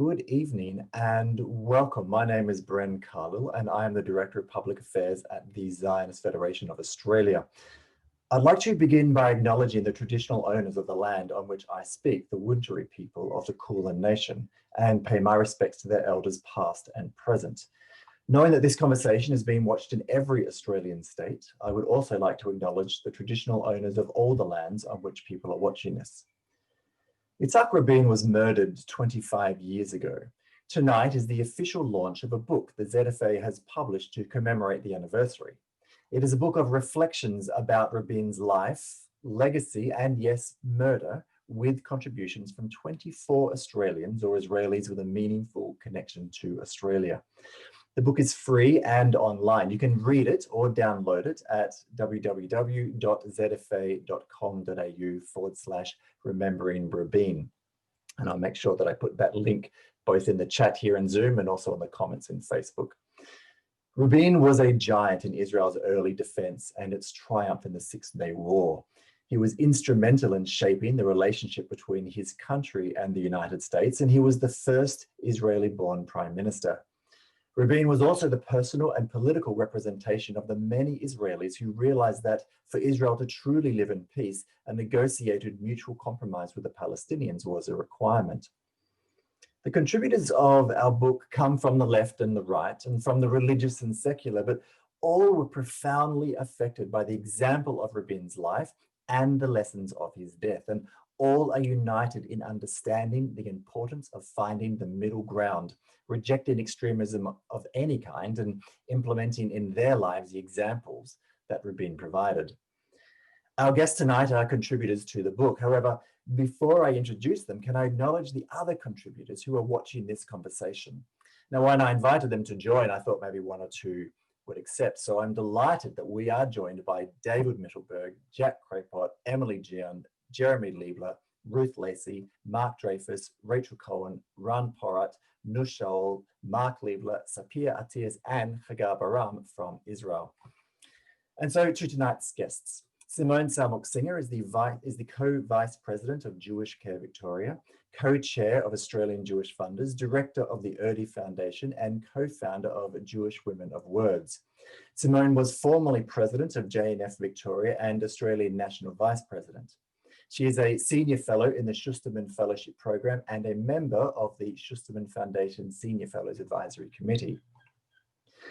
Good evening and welcome. My name is Bren Carlill and I am the Director of Public Affairs at the Zionist Federation of Australia. I'd like to begin by acknowledging the traditional owners of the land on which I speak, the Wurundjeri people of the Kulin Nation, and pay my respects to their elders past and present. Knowing that this conversation is being watched in every Australian state, I would also like to acknowledge the traditional owners of all the lands on which people are watching this. Yitzhak Rabin was murdered 25 years ago. Tonight is the official launch of a book the ZFA has published to commemorate the anniversary. It is a book of reflections about Rabin's life, legacy, and yes, murder, with contributions from 24 Australians or Israelis with a meaningful connection to Australia. The book is free and online. You can read it or download it at www.zfa.com.au/remembering Rabin. And I'll make sure that I put that link both in the chat here in Zoom and also in the comments in Facebook. Rabin was a giant in Israel's early defense and its triumph in the Six-Day War. He was instrumental in shaping the relationship between his country and the United States, and he was the first Israeli-born prime minister. Rabin was also the personal and political representation of the many Israelis who realized that for Israel to truly live in peace, a negotiated mutual compromise with the Palestinians was a requirement. The contributors of our book come from the left and the right, and from the religious and secular, but all were profoundly affected by the example of Rabin's life and the lessons of his death, and all are united in understanding the importance of finding the middle ground, rejecting extremism of any kind, and implementing in their lives the examples that Rabin provided. Our guests tonight are contributors to the book. However, before I introduce them, can I acknowledge the other contributors who are watching this conversation? Now, when I invited them to join, I thought maybe one or two would accept. So I'm delighted that we are joined by David Mittelberg, Jack Craypot, Emily Gian, Jeremy Liebler, Ruth Lacey, Mark Dreyfus, Rachel Cohen, Ran Porat, Nush Shaul, Mark Liebler, Sapir Atias, and Hagar Baram from Israel. And so to tonight's guests. Simone Salmuk-Singer is the co-vice president of Jewish Care Victoria, co-chair of Australian Jewish Funders, director of the Erdie Foundation, and co-founder of Jewish Women of Words. Simone was formerly president of JNF Victoria and Australian National Vice President. She is a senior fellow in the Schusterman Fellowship Program and a member of the Schusterman Foundation Senior Fellows Advisory Committee.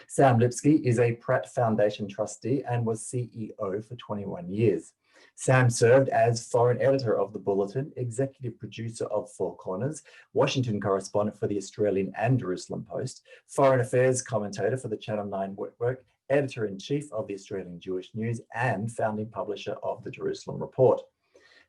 Sam Lipsky is a Pratt Foundation trustee and was CEO for 21 years. Sam served as foreign editor of The Bulletin, executive producer of Four Corners, Washington correspondent for the Australian and Jerusalem Post, foreign affairs commentator for the Channel 9 Network, editor-in-chief of the Australian Jewish News, and founding publisher of the Jerusalem Report.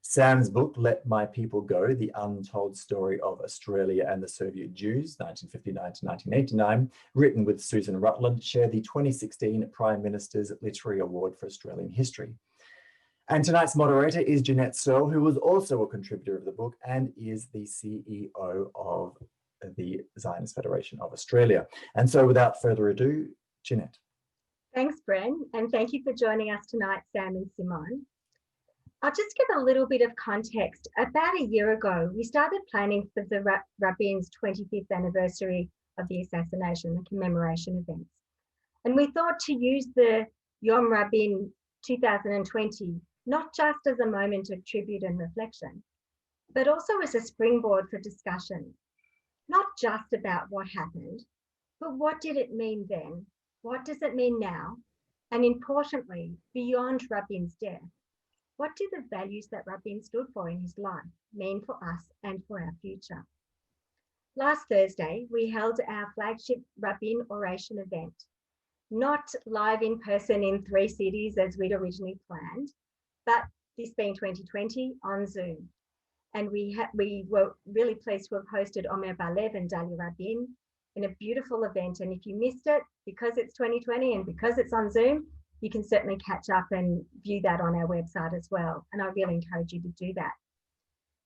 Sam's book, Let My People Go, The Untold Story of Australia and the Soviet Jews, 1959 to 1989, written with Susan Rutland, shared the 2016 Prime Minister's Literary Award for Australian History. And tonight's moderator is Jeanette Searle, who was also a contributor of the book and is the CEO of the Zionist Federation of Australia. And so without further ado, Jeanette. Thanks, Bren, and thank you for joining us tonight, Sam and Simone. I'll just give a little bit of context. About a year ago, we started planning for the Rabin's 25th anniversary of the assassination, the commemoration events. And we thought to use the Yom Rabin 2020, not just as a moment of tribute and reflection, but also as a springboard for discussion, not just about what happened, but what did it mean then? What does it mean now? And importantly, beyond Rabin's death, what do the values that Rabin stood for in his life mean for us and for our future? Last Thursday, we held our flagship Rabin oration event, not live in person in 3 cities as we'd originally planned, but this being 2020 on Zoom. And we were really pleased to have hosted Omer Bar-Lev and Dalia Rabin in a beautiful event. And if you missed it, because it's 2020 and because it's on Zoom, you can certainly catch up and view that on our website as well. And I really encourage you to do that.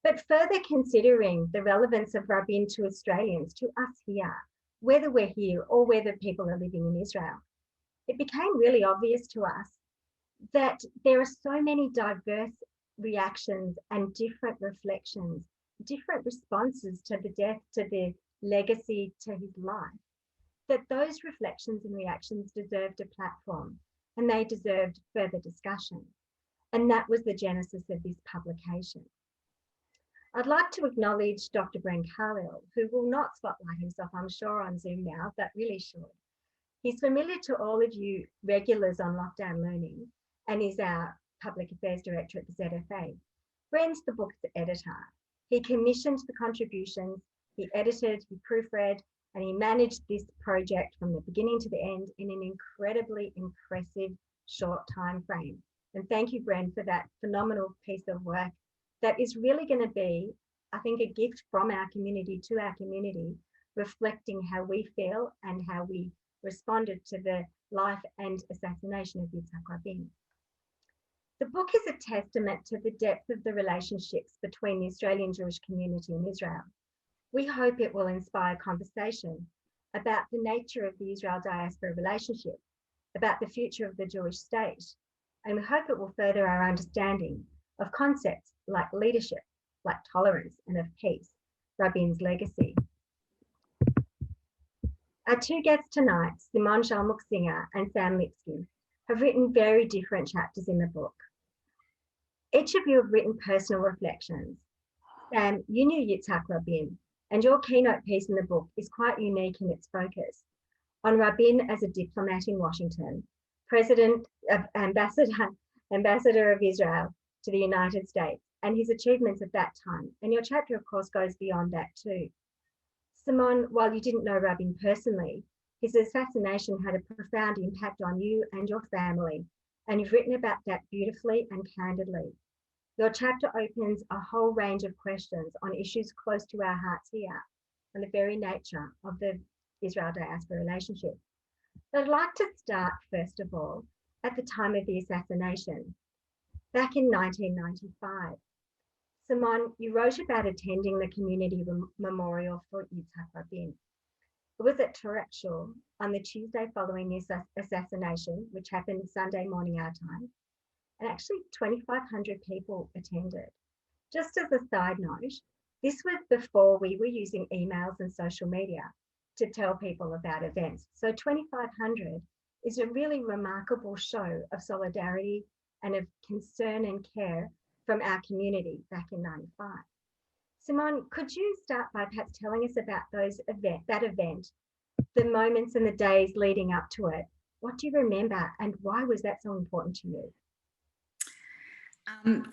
But further considering the relevance of Rabin to Australians, to us here, whether we're here or whether people are living in Israel, it became really obvious to us that there are so many diverse reactions and different reflections, different responses to the death, to the legacy to his life, that those reflections and reactions deserved a platform and they deserved further discussion. And that was the genesis of this publication. I'd like to acknowledge Dr. Bren Carlile, who will not spotlight himself, I'm sure, on Zoom now, but really should. He's familiar to all of you regulars on Lockdown Learning and is our Public Affairs Director at the ZFA. Bren's the book's editor. He commissioned the contributions, he edited, he proofread, and he managed this project from the beginning to the end in an incredibly impressive short time frame. And thank you, Bren, for that phenomenal piece of work that is really going to be, I think, a gift from our community to our community, reflecting how we feel and how we responded to the life and assassination of Yitzhak Rabin. The book is a testament to the depth of the relationships between the Australian Jewish community and Israel. We hope it will inspire conversation about the nature of the Israel-diaspora relationship, about the future of the Jewish state, and we hope it will further our understanding of concepts like leadership, like tolerance, and of peace, Rabin's legacy. Our two guests tonight, Simon Shalmuksinger and Sam Lipsky, have written very different chapters in the book. Each of you have written personal reflections. Sam, you knew Yitzhak Rabin, and your keynote piece in the book is quite unique in its focus on Rabin as a diplomat in Washington, ambassador of Israel to the United States, and his achievements at that time. And your chapter, of course, goes beyond that too. Simon, while you didn't know Rabin personally, his assassination had a profound impact on you and your family, and you've written about that beautifully and candidly. Your chapter opens a whole range of questions on issues close to our hearts here, and the very nature of the Israel-diaspora relationship. But I'd like to start, first of all, at the time of the assassination, back in 1995. Simon, you wrote about attending the community memorial for Yitzhak Rabin. It was at Turak Shul on the Tuesday following the assassination, which happened Sunday morning our time, and actually 2,500 people attended. Just as a side note, this was before we were using emails and social media to tell people about events. So 2,500 is a really remarkable show of solidarity and of concern and care from our community back in 95. Simon, could you start by perhaps telling us about that event, the moments and the days leading up to it? What do you remember and why was that so important to you?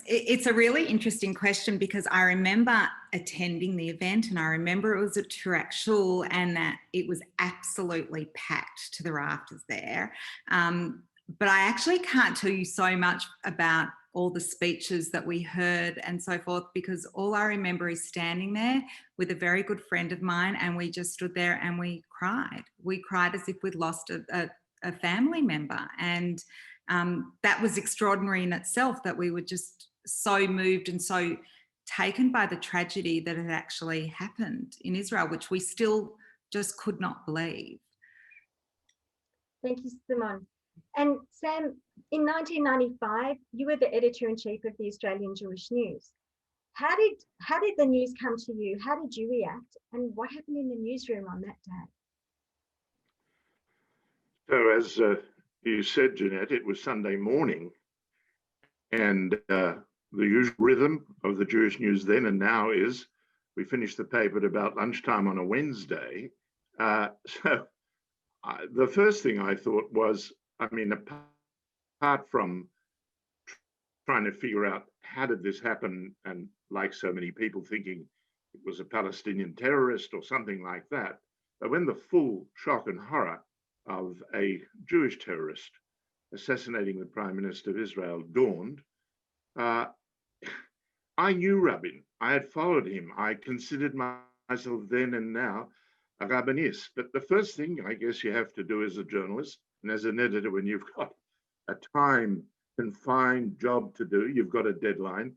It's a really interesting question because I remember attending the event and I remember it was at Turak Shul and that it was absolutely packed to the rafters there. But I actually can't tell you so much about all the speeches that we heard and so forth, because all I remember is standing there with a very good friend of mine and we just stood there and we cried. We cried as if we'd lost a family member. And that was extraordinary in itself, that we were just so moved and so taken by the tragedy that had actually happened in Israel, which we still just could not believe. Thank you, Simon. And Sam, in 1995, you were the editor-in-chief of the Australian Jewish News. How did the news come to you? How did you react? And what happened in the newsroom on that day? So as you said, Jeanette, it was Sunday morning, and the usual rhythm of the Jewish News then and now is we finish the paper at about lunchtime on a Wednesday. So the first thing I thought was, I mean, apart from trying to figure out how did this happen, and like so many people thinking it was a Palestinian terrorist or something like that, but when the full shock and horror of a Jewish terrorist assassinating the Prime Minister of Israel dawned, I knew Rabin. I had followed him. I considered myself then and now a Rabinist. But the first thing I guess you have to do as a journalist and as an editor, when you've got a time confined job to do, you've got a deadline,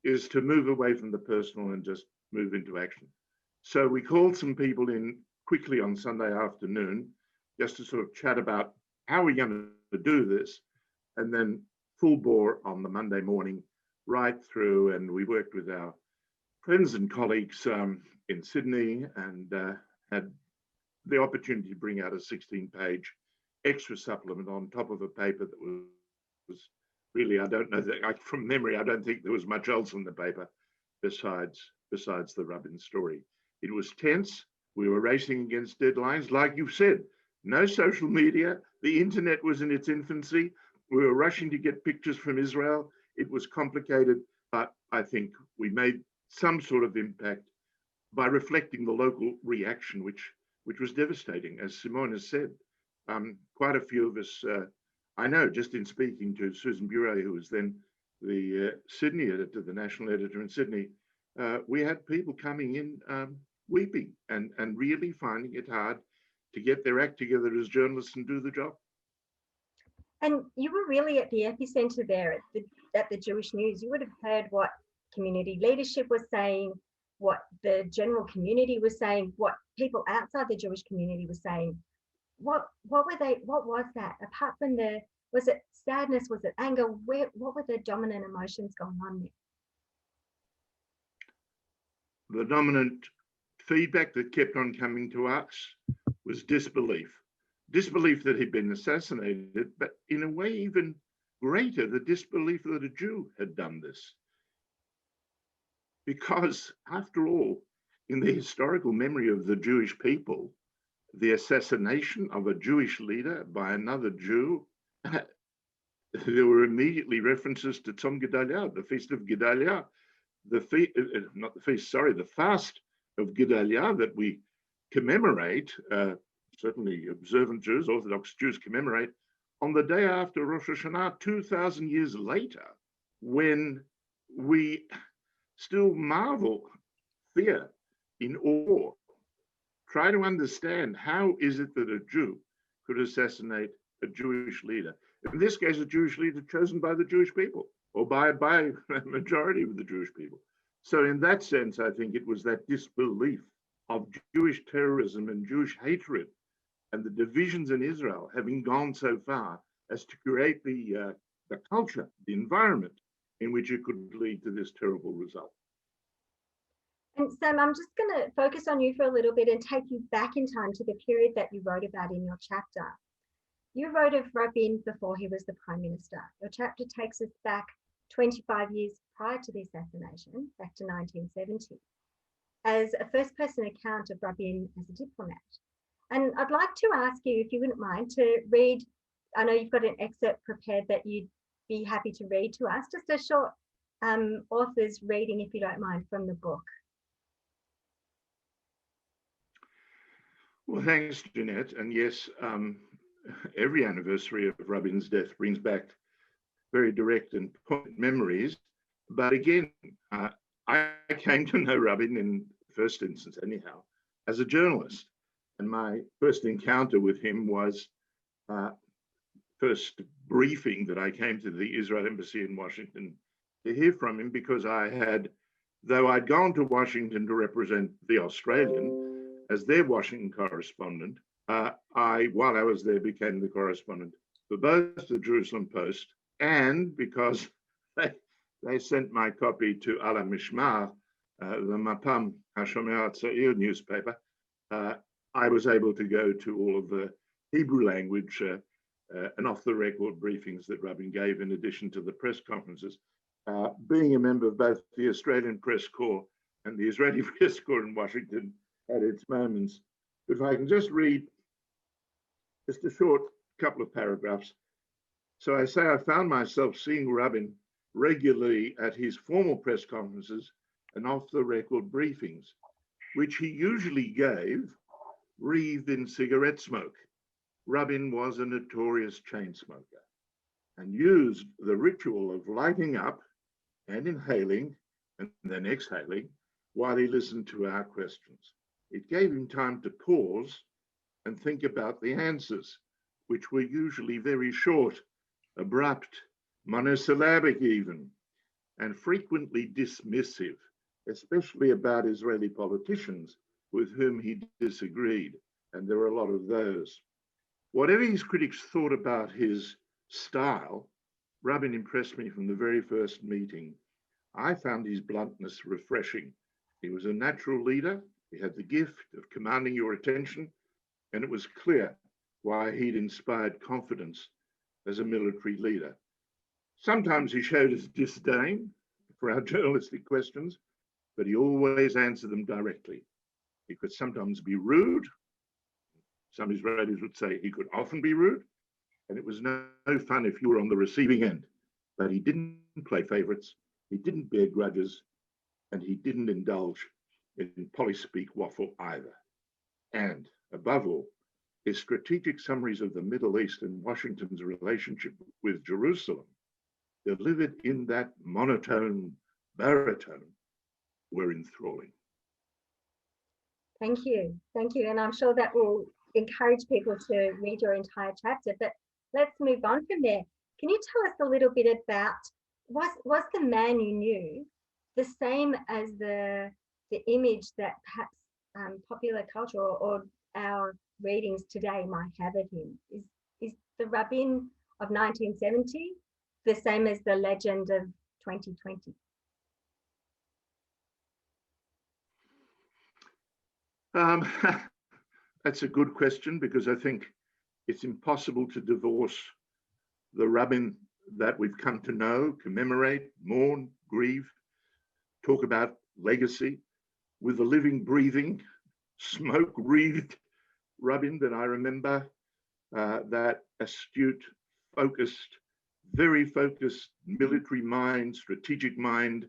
is to move away from the personal and just move into action. So we called some people in quickly on Sunday afternoon just to sort of chat about how we're going to do this, and then full bore on the Monday morning right through. And we worked with our friends and colleagues in Sydney and had the opportunity to bring out a 16-page extra supplement on top of a paper that was really, I don't know, that from memory, I don't think there was much else in the paper besides the Rabin story. It was tense. We were racing against deadlines. Like you said, no social media. The internet was in its infancy. We were rushing to get pictures from Israel. It was complicated, but I think we made some sort of impact by reflecting the local reaction, which was devastating, as Simone has said. Quite a few of us, I know, just in speaking to Susan Bureau, who was then the Sydney editor, the national editor in Sydney, we had people coming in weeping and really finding it hard to get their act together as journalists and do the job. And you were really at the epicenter there at the Jewish News. You would have heard what community leadership was saying, what the general community was saying, what people outside the Jewish community were saying. What was that? Apart from was it sadness? Was it anger? What were the dominant emotions going on there? The dominant feedback that kept on coming to us was disbelief. Disbelief that he'd been assassinated, but in a way even greater, the disbelief that a Jew had done this. Because after all, in the historical memory of the Jewish people, the assassination of a Jewish leader by another Jew, there were immediately references to Tzom Gedalia, the feast of Gedalia, the fast of Gedalia that we commemorate, certainly observant Jews, Orthodox Jews commemorate, on the day after Rosh Hashanah, 2,000 years later, when we still marvel, fear, in awe, try to understand how is it that a Jew could assassinate a Jewish leader. In this case, a Jewish leader chosen by the Jewish people, or by a majority of the Jewish people. So in that sense, I think it was that disbelief of Jewish terrorism and Jewish hatred and the divisions in Israel having gone so far as to create the culture, the environment in which it could lead to this terrible result. And Sam, I'm just going to focus on you for a little bit and take you back in time to the period that you wrote about in your chapter. You wrote of Rabin before he was the Prime Minister. Your chapter takes us back 25 years prior to the assassination, back to 1970, as a first-person account of Rabin as a diplomat. And I'd like to ask you, if you wouldn't mind, to read, I know you've got an excerpt prepared that you'd be happy to read to us, just a short author's reading, if you don't mind, from the book. Well, thanks, Jeanette. And yes, every anniversary of Rabin's death brings back very direct and poignant memories. But again, I came to know Rabin in the first instance, anyhow, as a journalist. And my first encounter with him was first briefing that I came to the Israel Embassy in Washington to hear from him, because I had, though I'd gone to Washington to represent the Australian as their Washington correspondent, while I was there, became the correspondent for both the Jerusalem Post, and because they sent my copy to Al Mishmar, the Mapam HaShomer HaTzair newspaper, I was able to go to all of the Hebrew language and off-the-record briefings that Rabin gave, in addition to the press conferences. Being a member of both the Australian Press Corps and the Israeli Press Corps in Washington had its moments. If I can just read just a short couple of paragraphs. So I say I found myself seeing Rabin regularly at his formal press conferences and off-the-record briefings, which he usually gave wreathed in cigarette smoke. Rabin was a notorious chain smoker and used the ritual of lighting up and inhaling and then exhaling while he listened to our questions. It gave him time to pause and think about the answers, which were usually very short, abrupt, monosyllabic even, and frequently dismissive, especially about Israeli politicians with whom he disagreed, and there were a lot of those. Whatever his critics thought about his style, Rabin impressed me from the very first meeting. I found his bluntness refreshing. He was a natural leader He had the gift of commanding your attention, and it was clear why he'd inspired confidence as a military leader. Sometimes he showed his disdain for our journalistic questions, but he always answered them directly. He could sometimes be rude. Some Israelis would say he could often be rude, and it was no fun if you were on the receiving end. But he didn't play favorites, he didn't bear grudges, and he didn't indulge in polyspeak waffle either. And above all, his strategic summaries of the Middle East and Washington's relationship with Jerusalem, delivered in that monotone baritone, were enthralling. Thank you. Thank you. And I'm sure that will encourage people to read your entire chapter. But let's move on from there. Can you tell us a little bit about, was the man you knew the same as the image that perhaps popular culture or our readings today might have of him? Is the Rabin of 1970 the same as the legend of 2020? That's a good question, because I think it's impossible to divorce the Rabin that we've come to know, commemorate, mourn, grieve, talk about legacy, with the living, breathing, smoke-wreathed Rabin that I remember, that astute, focused, very focused military mind, strategic mind,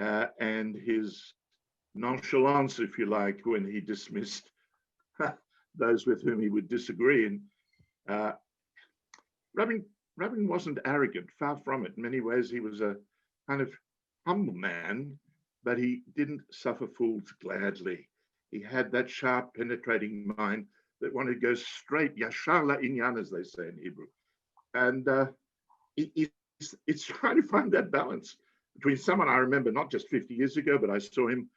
and his nonchalance, if you like, when he dismissed those with whom he would disagree. And Rabin wasn't arrogant, far from it. In many ways, he was a kind of humble man, but he didn't suffer fools gladly. He had that sharp, penetrating mind that wanted to go straight, yashar la'inyan, as they say in Hebrew. And it's trying to find that balance between someone I remember not just 50 years ago, but I saw him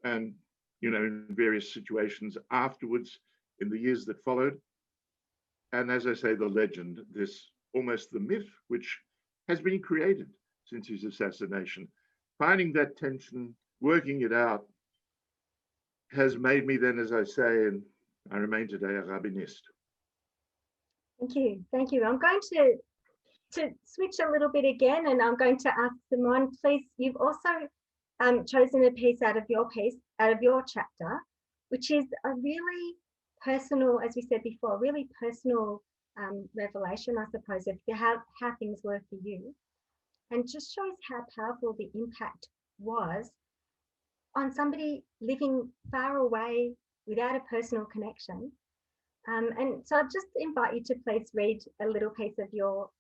and, you know, in various situations afterwards in the years that followed. And as I say, the legend, this almost the myth, which has been created since his assassination. Finding that tension, working it out, has made me then, as I say, and I remain today, a Rabinist. Thank you. Thank you. I'm going to switch a little bit again, and I'm going to ask Simone, please, you've also chosen a piece out of your chapter, which is a really personal, as we said before, really personal revelation, I suppose, of how things were for you, and just shows how powerful the impact was on somebody living far away without a personal connection. And so I'll just invite you to please read a little piece of your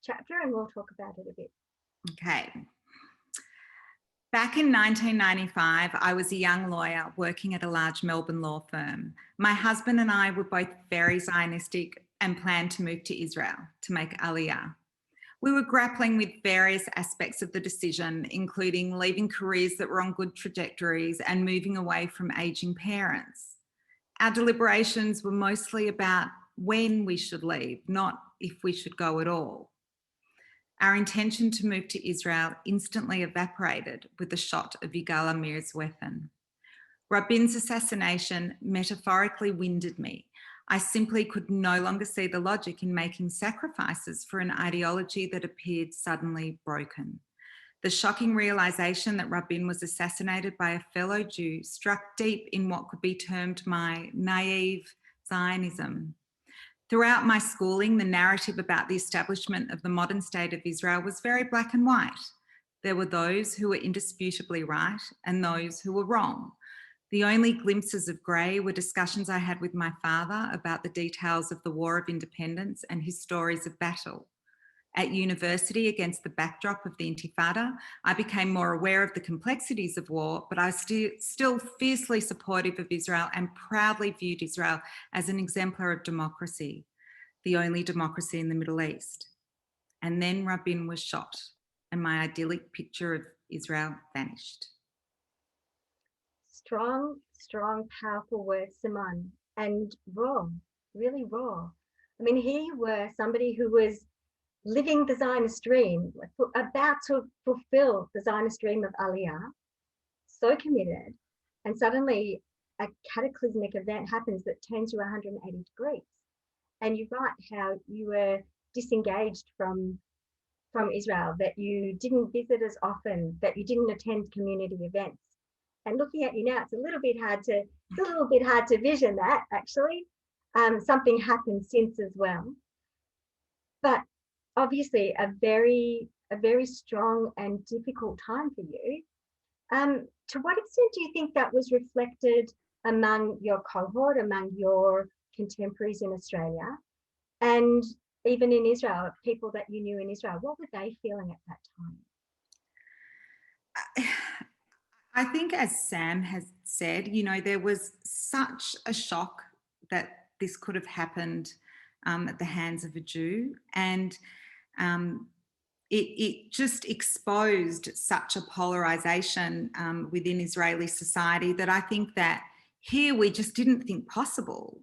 chapter, and we'll talk about it a bit. Okay. Back in 1995, I was a young lawyer working at a large Melbourne law firm. My husband and I were both very Zionistic and planned to move to Israel to make Aliyah. We were grappling with various aspects of the decision, including leaving careers that were on good trajectories and moving away from aging parents. Our deliberations were mostly about when we should leave, not if we should go at all. Our intention to move to Israel instantly evaporated with the shot of Yigal Amir's weapon. Rabin's assassination metaphorically winded me. I simply could no longer see the logic in making sacrifices for an ideology that appeared suddenly broken. The shocking realization that Rabin was assassinated by a fellow Jew struck deep in what could be termed my naive Zionism. Throughout my schooling, the narrative about the establishment of the modern state of Israel was very black and white. There were those who were indisputably right and those who were wrong. The only glimpses of grey were discussions I had with my father about the details of the War of Independence and his stories of battle. At university, against the backdrop of the Intifada, I became more aware of the complexities of war, but I was still fiercely supportive of Israel and proudly viewed Israel as an exemplar of democracy, the only democracy in the Middle East. And then Rabin was shot, and my idyllic picture of Israel vanished. Strong, strong, powerful words, Simone, and raw, really raw. I mean, here you were, somebody who was living the Zionist dream, about to fulfill the Zionist dream of Aliyah, so committed, And suddenly a cataclysmic event happens that turns you 180 degrees. And you're right, how you were disengaged from Israel, that you didn't visit as often, that you didn't attend community events. And looking at you now, it's a little bit hard to vision that, actually. Something happened since as well. But obviously a very strong and difficult time for you. To what extent do you think that was reflected among your cohort, among your contemporaries in Australia, and even in Israel, people that you knew in Israel? What were they feeling at that time? I think, as Sam has said, you know, there was such a shock that this could have happened at the hands of a Jew, and it just exposed such a polarization within Israeli society that I think that here we just didn't think possible.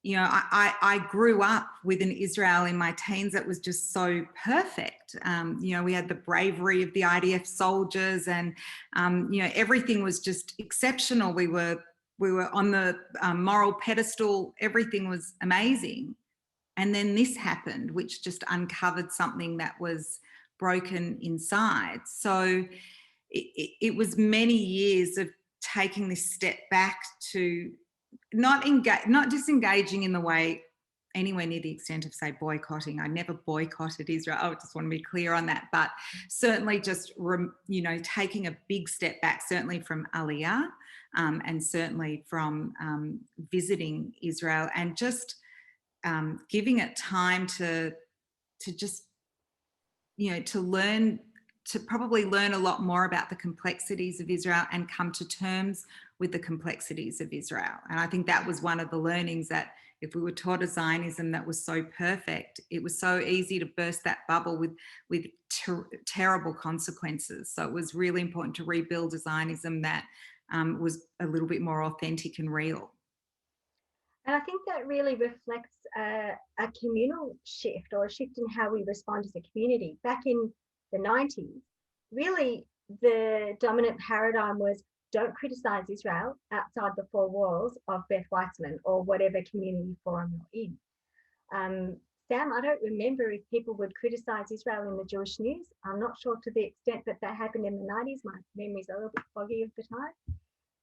You know, I grew up with an Israel in my teens that was just so perfect. You know, we had the bravery of the IDF soldiers, and you know, everything was just exceptional. We were on the moral pedestal. Everything was amazing. And then this happened, which just uncovered something that was broken inside. So it was many years of taking this step back to not disengaging in the way anywhere near the extent of, say, boycotting. I never boycotted Israel. I just want to be clear on that. But certainly just, you know, taking a big step back, certainly from Aliyah, and certainly from visiting Israel, and just giving it time to just, you know, to probably learn a lot more about the complexities of Israel and come to terms with the complexities of Israel. And I think that was one of the learnings, that if we were taught a Zionism that was so perfect, it was so easy to burst that bubble with terrible consequences. So it was really important to rebuild a Zionism that was a little bit more authentic and real. And I think that really reflects a communal shift, or a shift in how we respond as a community. Back in the 90s, really the dominant paradigm was, don't criticize Israel outside the four walls of Beth Weitzman or whatever community forum you're in. Sam, I don't remember if people would criticize Israel in the Jewish news. I'm not sure to the extent that that happened in the 90s. My memory's a little bit foggy of the time.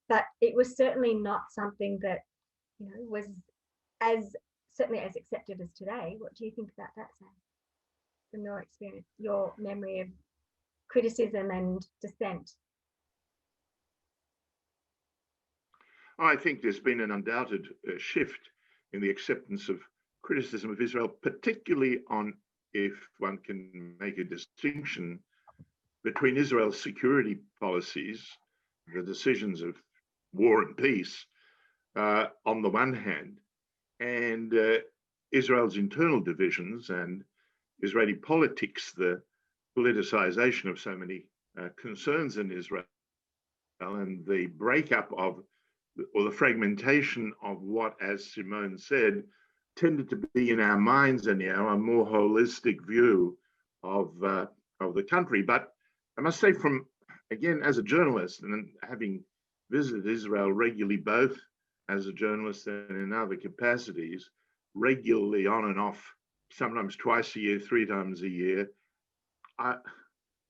But it was certainly not something that, you know, was certainly as accepted as today. What do you think about that, Sam? From your experience, your memory of criticism and dissent? I think there's been an undoubted shift in the acceptance of criticism of Israel, particularly on, if one can make a distinction between Israel's security policies, the decisions of war and peace, on the one hand, and Israel's internal divisions and Israeli politics, the politicization of so many concerns in Israel, and the breakup of, or the fragmentation of what, as Simone said, tended to be in our minds anyhow, a more holistic view of the country. But I must say, from, again, as a journalist, and having visited Israel regularly, both as a journalist and in other capacities, regularly on and off, sometimes twice a year, 3 times a year,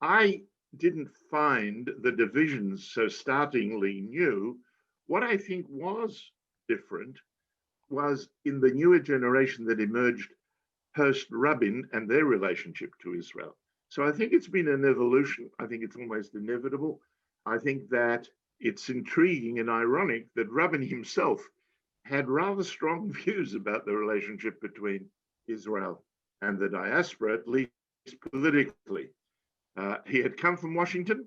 I didn't find the divisions so startlingly new. What I think was different was in the newer generation that emerged post-Rabin and their relationship to Israel. So I think it's been an evolution. I think it's almost inevitable. I think that it's intriguing and ironic that Rabin himself had rather strong views about the relationship between Israel and the diaspora, at least politically. He had come from Washington.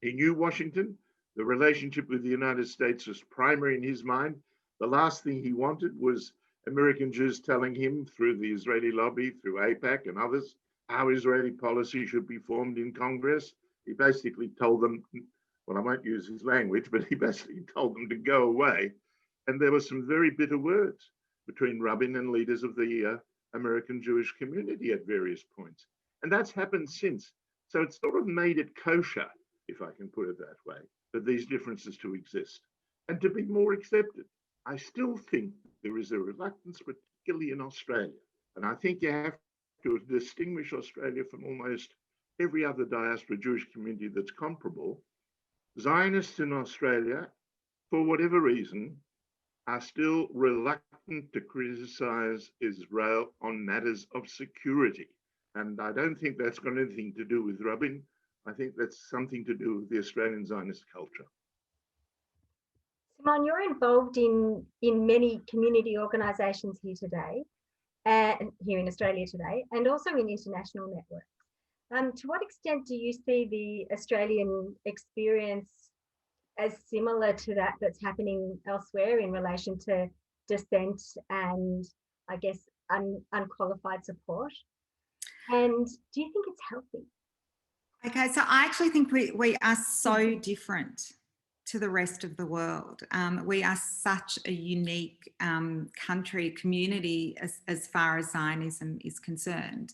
He knew Washington. The relationship with the United States was primary in his mind. The last thing he wanted was American Jews telling him through the Israeli lobby, through AIPAC and others, how Israeli policy should be formed in Congress. He basically told them, well, I won't use his language, but he basically told them to go away. And there were some very bitter words between Rabin and leaders of the American Jewish community at various points. And that's happened since. So it's sort of made it kosher, if I can put it that way. for these differences to exist and to be more accepted. I still think there is a reluctance, particularly in Australia. And I think you have to distinguish Australia from almost every other diaspora Jewish community that's comparable. Zionists in Australia, for whatever reason, are still reluctant to criticize Israel on matters of security. And I don't think that's got anything to do with Rabin. I think that's something to do with the Australian Zionist culture. Simon, you're involved in many community organisations here today, and here in Australia today, and also in international networks. To what extent do you see the Australian experience as similar to that that's happening elsewhere in relation to dissent and, I guess, unqualified support? And do you think it's healthy? Okay, so I actually think we are so different to the rest of the world. We are such a unique country, community as far as Zionism is concerned.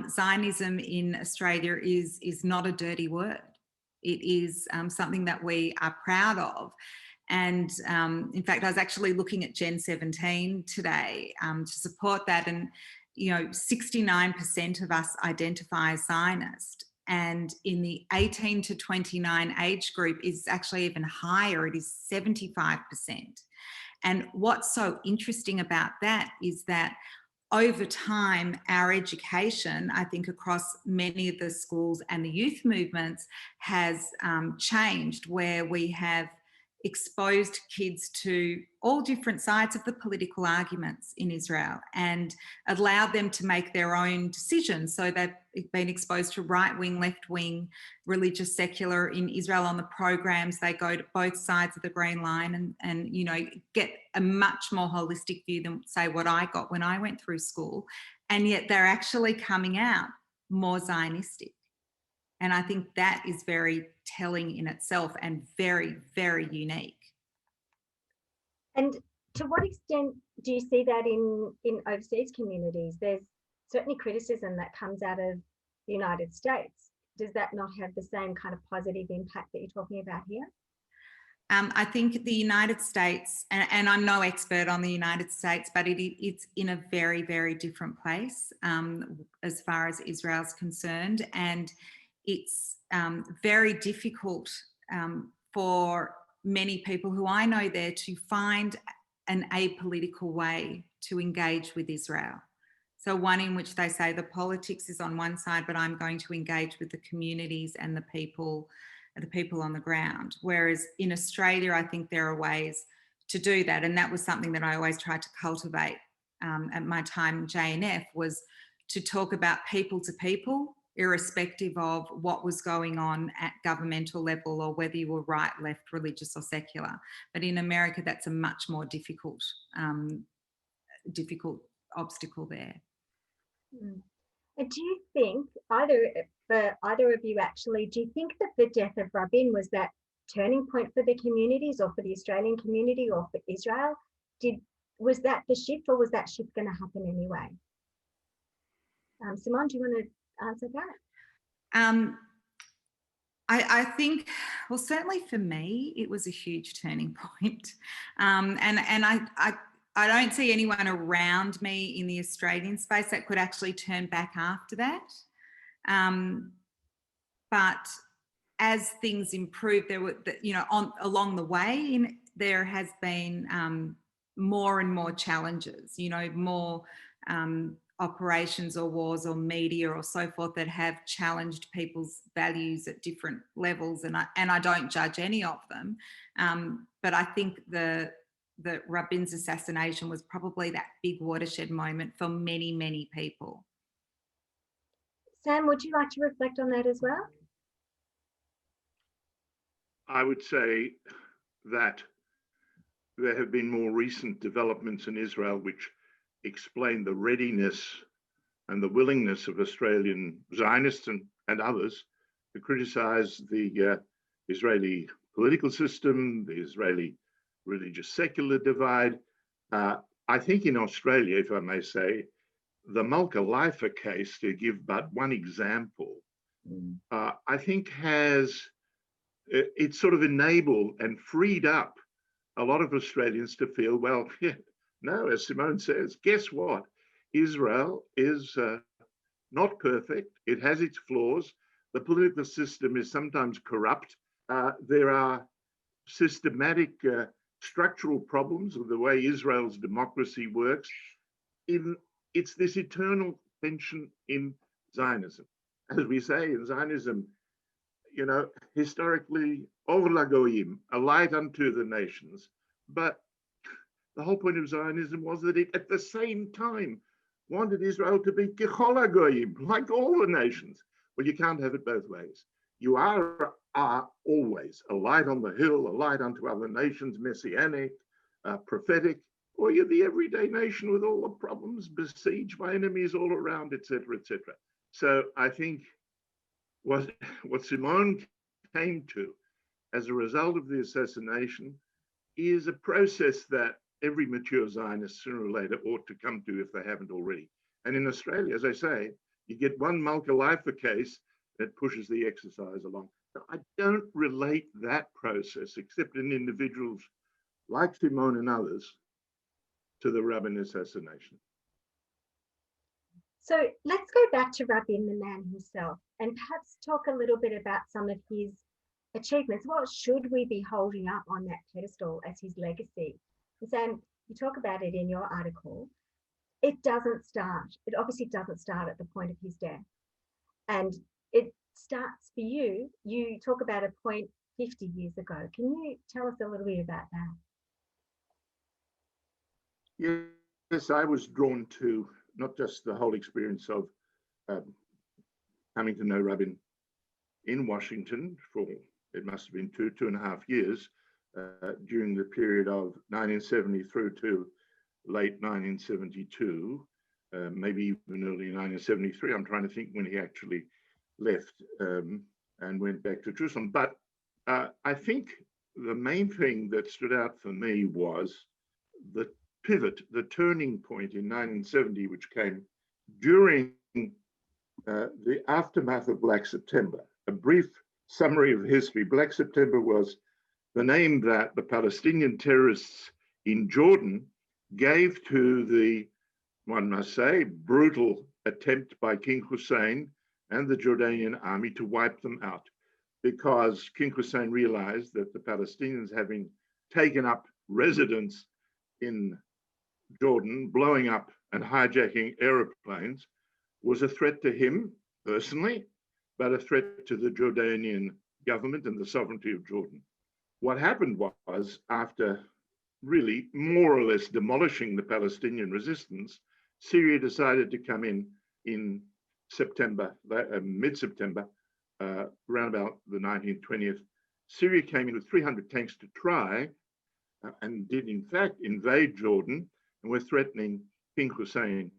Zionism in Australia is not a dirty word. It is something that we are proud of. And in fact, I was actually looking at Gen 17 today to support that. And, 69% of us identify as Zionist. And in the 18 to 29 age group is actually even higher. It is 75%. And what's so interesting about that is that over time, our education, I think across many of the schools and the youth movements has changed, where we have exposed kids to all different sides of the political arguments in Israel and allowed them to make their own decisions. So they've been exposed to right-wing, left-wing, religious, secular in Israel on the programs. They go to both sides of the Green Line and get a much more holistic view than, say, what I got when I went through school. And yet they're actually coming out more Zionistic. And I think that is very telling in itself and very, very unique. And to what extent do you see that in overseas communities? There's certainly criticism that comes out of the United States. Does that not have the same kind of positive impact that you're talking about here? I think the United States, and I'm no expert on the United States, but it's in a very, very different place as far as Israel's concerned. And it's very difficult for many people who I know there to find an apolitical way to engage with Israel. So one in which they say the politics is on one side, but I'm going to engage with the communities and the people on the ground. Whereas in Australia, I think there are ways to do that. And that was something that I always tried to cultivate at my time in JNF, was to talk about people to people, irrespective of what was going on at governmental level or whether you were right, left, religious or secular. But in America, that's a much more difficult obstacle there. And do you think, either of you actually, do you think that the death of Rabin was that turning point for the communities or for the Australian community or for Israel? Was that the shift, or was that shift going to happen anyway? Simone, do you want to answer that? I think, well, certainly for me, it was a huge turning point. And I don't see anyone around me in the Australian space that could actually turn back after that. But as things improved, there were, along the way, there has been more and more challenges, more operations or wars or media or so forth that have challenged people's values at different levels, and I don't judge any of them, but I think the Rabin's assassination was probably that big watershed moment for many, many people. Sam, would you like to reflect on that as well? I would say that there have been more recent developments in Israel which explain the readiness and the willingness of Australian Zionists and others to criticize the Israeli political system, the Israeli religious secular divide. I think in Australia, if I may say, the Malka Leifer case, to give but one example, I think has it sort of enabled and freed up a lot of Australians to feel, well, yeah, no, as Simone says, guess what? Israel is not perfect. It has its flaws. The political system is sometimes corrupt. There are systematic structural problems with the way Israel's democracy works. It's this eternal tension in Zionism. As we say in Zionism, you know, historically, Or LaGoyim, a light unto the nations. But the whole point of Zionism was that it, at the same time, wanted Israel to be Kechol HaGoyim, like all the nations. Well, you can't have it both ways. You are always a light on the hill, a light unto other nations, messianic, prophetic, or you're the everyday nation with all the problems, besieged by enemies all around, etc., etc. So I think what Simone came to as a result of the assassination is a process that every mature Zionist sooner or later ought to come to if they haven't already. And in Australia, as I say, you get one Malka Leifer case that pushes the exercise along. So I don't relate that process, except in individuals like Simone and others, to the Rabin assassination. So let's go back to Rabin, the man himself, and perhaps talk a little bit about some of his achievements. What should we be holding up on that pedestal as his legacy? And Sam, you talk about it in your article. It obviously doesn't start at the point of his death. And it starts for you talk about a point 50 years ago. Can you tell us a little bit about that? Yes, I was drawn to not just the whole experience of coming to know Rabin in Washington for, it must have been 2.5 years, during the period of 1970 through to late 1972, maybe even early 1973. I'm trying to think when he actually left and went back to Jerusalem. But I think the main thing that stood out for me was the pivot, the turning point in 1970, which came during the aftermath of Black September. A brief summary of history. Black September was the name that the Palestinian terrorists in Jordan gave to the, one must say, brutal attempt by King Hussein and the Jordanian army to wipe them out, because King Hussein realized that the Palestinians, having taken up residence in Jordan, blowing up and hijacking aeroplanes, was a threat to him personally, but a threat to the Jordanian government and the sovereignty of Jordan. What happened was, after really more or less demolishing the Palestinian resistance, Syria decided to come in September, mid-September, around about the 19th, 20th. Syria came in with 300 tanks to try and did in fact invade Jordan, and were threatening King Hussein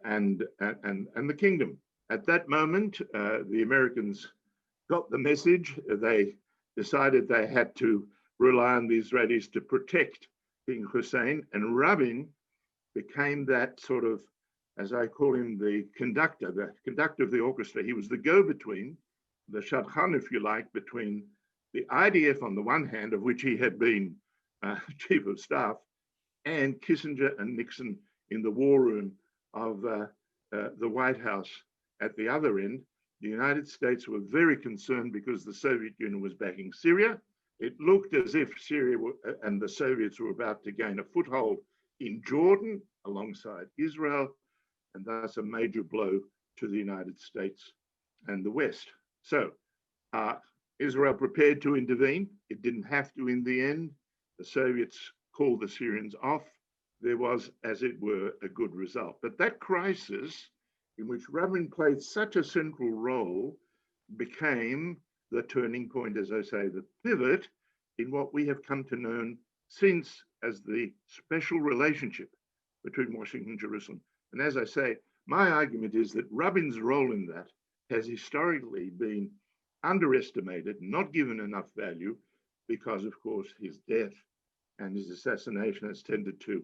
and the kingdom. At that moment, the Americans got the message. They decided they had to rely on the Israelis to protect King Hussein, and Rabin became that sort of, as I call him, the conductor of the orchestra. He was the go-between, the shadchan, if you like, between the IDF on the one hand, of which he had been chief of staff, and Kissinger and Nixon in the war room of the White House at the other end. The United States were very concerned because the Soviet Union was backing Syria. It looked as if Syria and the Soviets were about to gain a foothold in Jordan alongside Israel, and thus a major blow to the United States and the West. So Israel prepared to intervene. It didn't have to in the end. The Soviets called the Syrians off. There was, as it were, a good result. But that crisis, in which Rabin played such a central role, became the turning point, as I say, the pivot in what we have come to know since as the special relationship between Washington and Jerusalem. And as I say, my argument is that Rabin's role in that has historically been underestimated, not given enough value, because of course his death and his assassination has tended to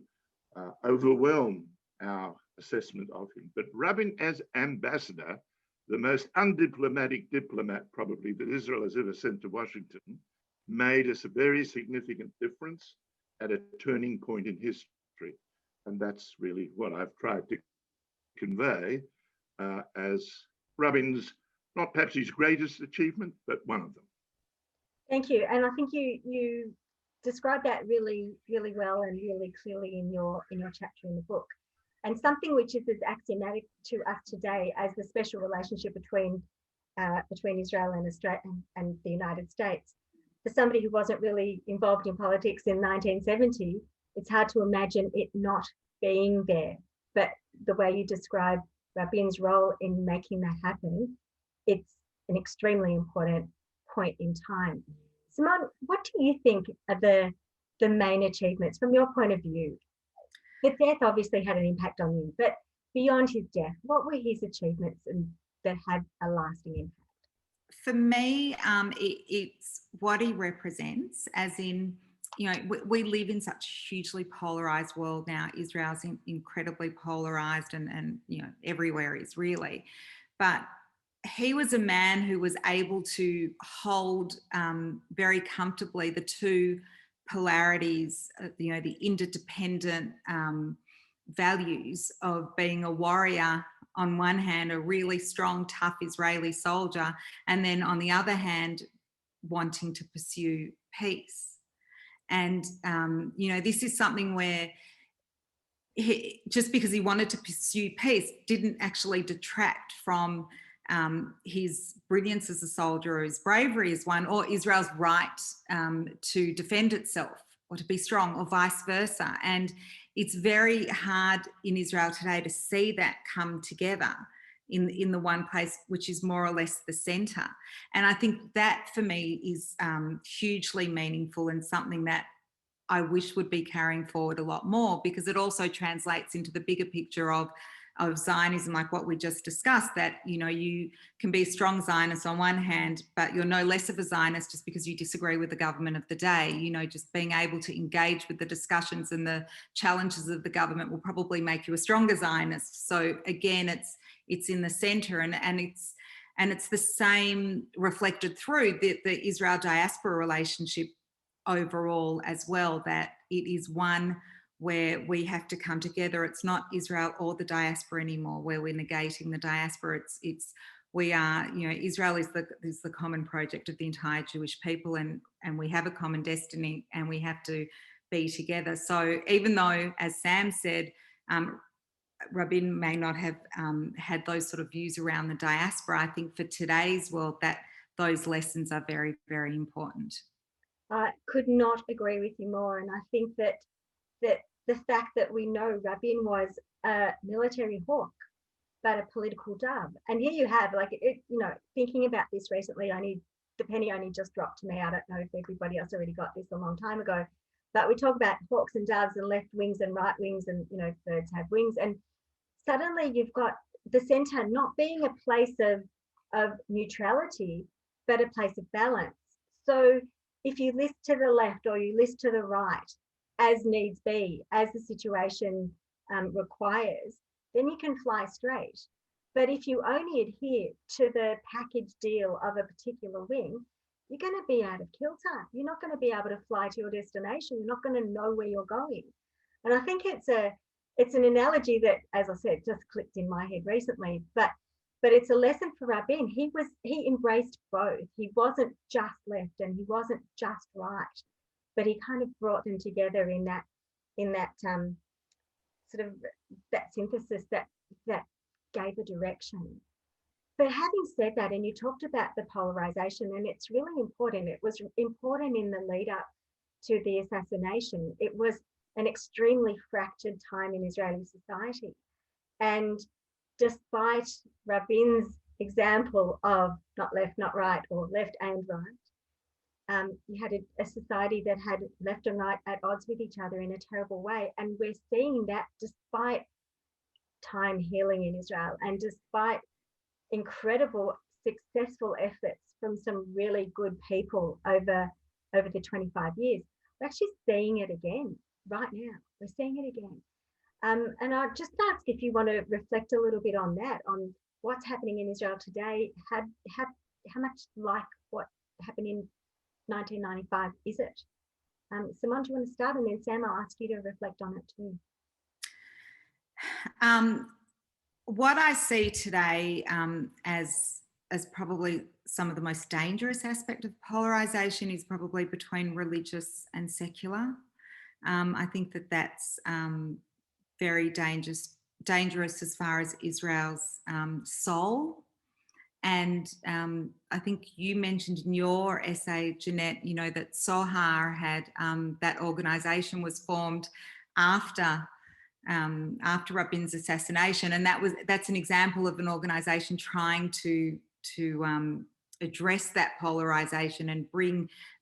overwhelm our assessment of him. But Rabin as ambassador the most undiplomatic diplomat probably that Israel has ever sent to Washington, made us a very significant difference at a turning point in history. And that's really what I've tried to convey as Rabin's, not perhaps his greatest achievement, but one of them. Thank you. And I think you described that really, really well and really clearly in your chapter in the book. And something which is as axiomatic to us today as the special relationship between Israel and Australia and the United States. For somebody who wasn't really involved in politics in 1970, it's hard to imagine it not being there. But the way you describe Rabin's role in making that happen, it's an extremely important point in time. Simone, what do you think are the main achievements from your point of view? His death obviously had an impact on you, but beyond his death, what were his achievements that had a lasting impact? For me, it's what he represents, as in, you know, we live in such a hugely polarized world now. Israel's incredibly polarized and, you know, everywhere is really. But he was a man who was able to hold very comfortably the two polarities, you know, the interdependent values of being a warrior on one hand, a really strong, tough Israeli soldier, and then on the other hand, wanting to pursue peace. And, you know, this is something where just because he wanted to pursue peace didn't actually detract from his brilliance as a soldier or his bravery as one, or Israel's right to defend itself or to be strong, or vice versa. And it's very hard in Israel today to see that come together in the one place, which is more or less the centre. And I think that for me is hugely meaningful and something that I wish would be carrying forward a lot more, because it also translates into the bigger picture of Zionism, like what we just discussed, that, you know, you can be a strong Zionist on one hand, but you're no less of a Zionist just because you disagree with the government of the day. You know, just being able to engage with the discussions and the challenges of the government will probably make you a stronger Zionist. So again, it's in the centre, and it's the same reflected through the Israel diaspora relationship overall as well, that it is one where we have to come together. It's not Israel or the diaspora anymore, where we're negating the diaspora. We are, you know, Israel is the common project of the entire Jewish people, and we have a common destiny, and we have to be together. So even though, as Sam said, Rabin may not have had those sort of views around the diaspora, I think for today's world that those lessons are very, very important. I could not agree with you more. And I think that the fact that we know Rabin was a military hawk, but a political dove. And here you have, like, you know, thinking about this recently, the penny only just dropped to me. I don't know if everybody else already got this a long time ago, but we talk about hawks and doves and left wings and right wings, and, you know, birds have wings. And suddenly you've got the centre not being a place of neutrality, but a place of balance. So if you list to the left or you list to the right, as needs be, as the situation requires, then you can fly straight. But if you only adhere to the package deal of a particular wing, you're going to be out of kilter. You're not going to be able to fly to your destination. You're not going to know where you're going. And I think it's an analogy that, as I said, just clicked in my head recently. But it's a lesson for Rabin. He embraced both. He wasn't just left and he wasn't just right, but he kind of brought them together in that sort of that synthesis that gave a direction. But having said that, and you talked about the polarization, and it's really important. It was important in the lead up to the assassination. It was an extremely fractured time in Israeli society. And despite Rabin's example of not left, not right, or left and right, you had a society that had left and right at odds with each other in a terrible way. And we're seeing that despite time healing in Israel, and despite incredible successful efforts from some really good people over the 25 years. We're actually seeing it again right now. We're seeing it again. And I'll just ask if you want to reflect a little bit on that, on what's happening in Israel today, how much like what happened in 1995 is it? Simone, do you want to start? And then Sam, I'll ask you to reflect on it too. What I see today as probably some of the most dangerous aspect of polarization is probably between religious and secular. I think that that's very dangerous as far as Israel's soul. And I think you mentioned in your essay, Jeanette, you know, that Sohar had, that organisation was formed after Rabin's assassination, and that's an example of an organisation trying to address that polarisation and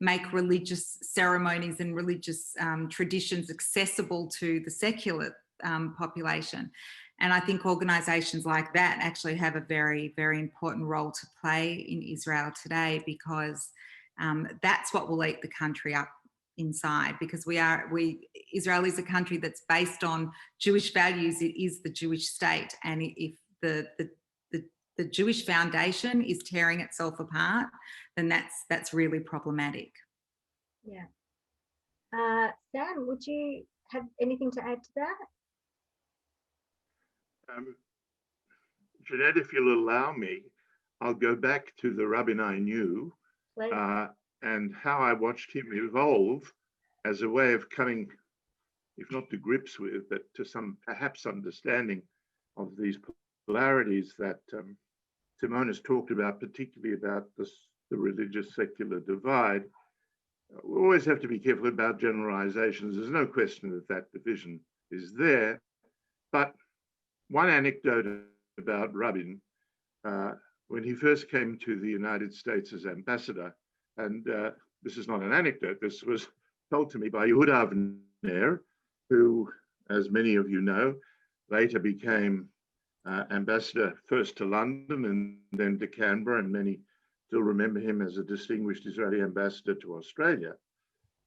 make religious ceremonies and religious traditions accessible to the secular population. And I think organisations like that actually have a very, very important role to play in Israel today, because that's what will eat the country up inside, because Israel is a country that's based on Jewish values. It is the Jewish state, and if the Jewish foundation is tearing itself apart, then that's really problematic. Yeah. Sam, would you have anything to add to that? Jeanette, if you'll allow me, I'll go back to the Rabin I knew and how I watched him evolve as a way of coming, if not to grips with, but to some perhaps understanding of these polarities that Simone has talked about, particularly about the religious secular divide. We always have to be careful about generalizations. There's no question that division is there. But one anecdote about Rabin, when he first came to the United States as ambassador, and this is not an anecdote, this was told to me by Yehuda Avner, who, as many of you know, later became ambassador first to London and then to Canberra, and many still remember him as a distinguished Israeli ambassador to Australia.